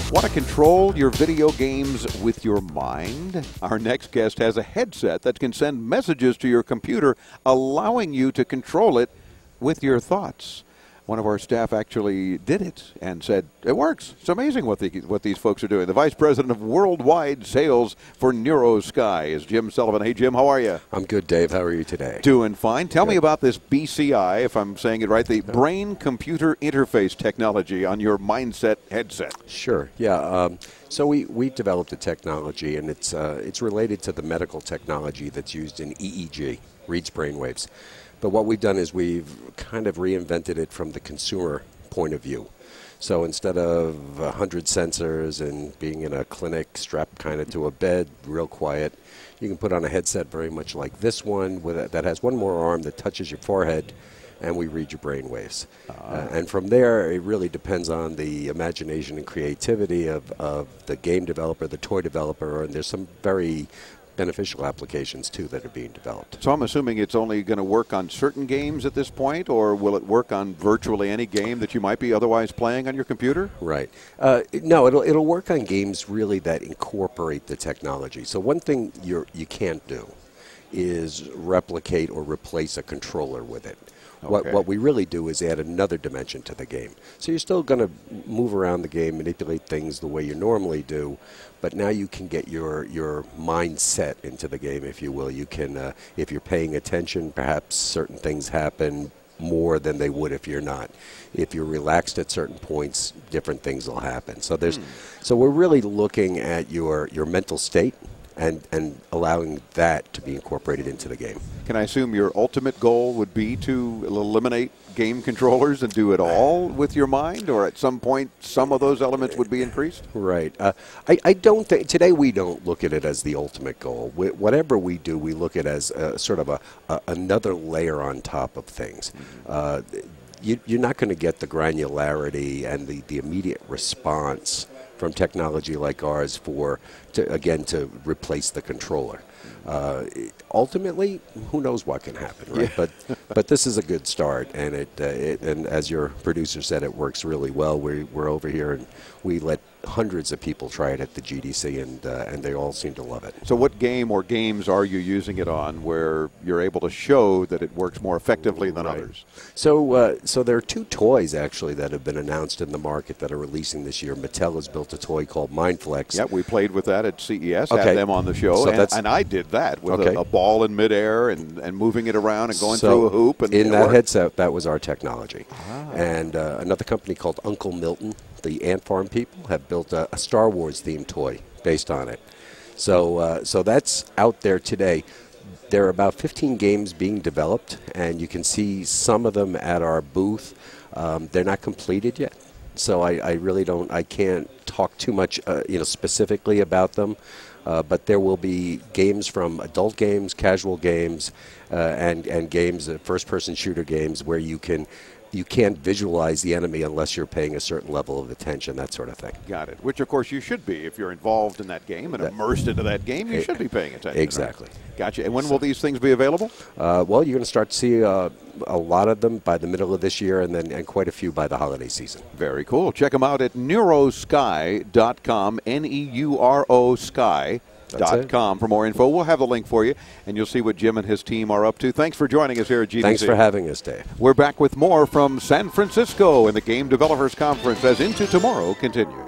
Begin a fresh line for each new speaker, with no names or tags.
Want to control your video games with your mind? Our next guest has a headset that can send messages to your computer, allowing you to control it with your thoughts. One of our staff actually did it and said, it works. It's amazing what these folks are doing. The Vice President of Worldwide Sales for NeuroSky is Jim Sullivan. Hey, Jim, how are you?
I'm good, Dave. How are you today?
Doing fine. Tell me about this BCI, if I'm saying it right, the brain-computer interface technology on your Mindset headset.
Sure. Yeah. So we developed a technology, and it's related to the medical technology that's used in EEG, reads brainwaves. But what we've done is we've kind of reinvented it from the consumer point of view. So instead of 100 sensors and being in a clinic strapped kind of to a bed, real quiet, you can put on a headset very much like this one that has one more arm that touches your forehead, and we read your brain waves. And from there, it really depends on the imagination and creativity of the game developer, the toy developer, and there's some very beneficial applications, too, that are being developed.
So I'm assuming it's only going to work on certain games at this point, or will it work on virtually any game that you might be otherwise playing on your computer?
Right. No, it'll work on games, really, that incorporate the technology. So one thing you can't do is replicate or replace a controller with it. Okay. What we really do is add another dimension to the game. So you're still going to move around the game, manipulate things the way you normally do, but now you can get your mindset into the game, if you will. You can, if you're paying attention, perhaps certain things happen more than they would if you're not. If you're relaxed at certain points, different things will happen. So so we're really looking at your mental state and allowing that to be incorporated into the game.
Can I assume your ultimate goal would be to eliminate game controllers and do it all with your mind, or at some point some of those elements would be increased?
Right. I don't think, today we don't look at it as the ultimate goal. Whatever we do, we look at it as sort of another layer on top of things. You're not going to get the granularity and the immediate response from technology like ours to replace the controller. Ultimately, who knows what can happen, right? Yeah. But this is a good start, and and as your producer said, it works really well. We're over here, and we let hundreds of people try it at the GDC, and they all seem to love it.
So what game or games are you using it on where you're able to show that it works more effectively than others?
So there are two toys, actually, that have been announced in the market that are releasing this year. Mattel has built a toy called Mindflex.
Yeah, we played with that at CES, had them on the show, so and I did that with a ball in midair and moving it around and going through a hoop. And
in that headset, that was our technology. And another company called Uncle Milton, the Ant Farm people, have built a Star Wars themed toy based on it. So that's out there today. There are about 15 games being developed, and you can see some of them at our booth. They're not completed yet, so I really can't talk too much specifically about them. But there will be games from adult games, casual games, and games, first-person shooter games, where you can't visualize the enemy unless you're paying a certain level of attention, that sort of thing.
Got it. Which, of course, you should be. If you're involved in that game and immersed into that game, you should be paying attention.
Exactly.
Right? Gotcha. And when will these things be available?
Well, you're going to start to see a lot of them by the middle of this year, and quite a few by the holiday season.
Very cool. Check them out at NeuroSky.com, N-E-U-R-O Sky.com for more info. We'll have the link for you, and you'll see what Jim and his team are up to. Thanks for joining us here at GDC.
Thanks for having us, Dave.
We're back with more from San Francisco, and the Game Developers Conference as Into Tomorrow continues.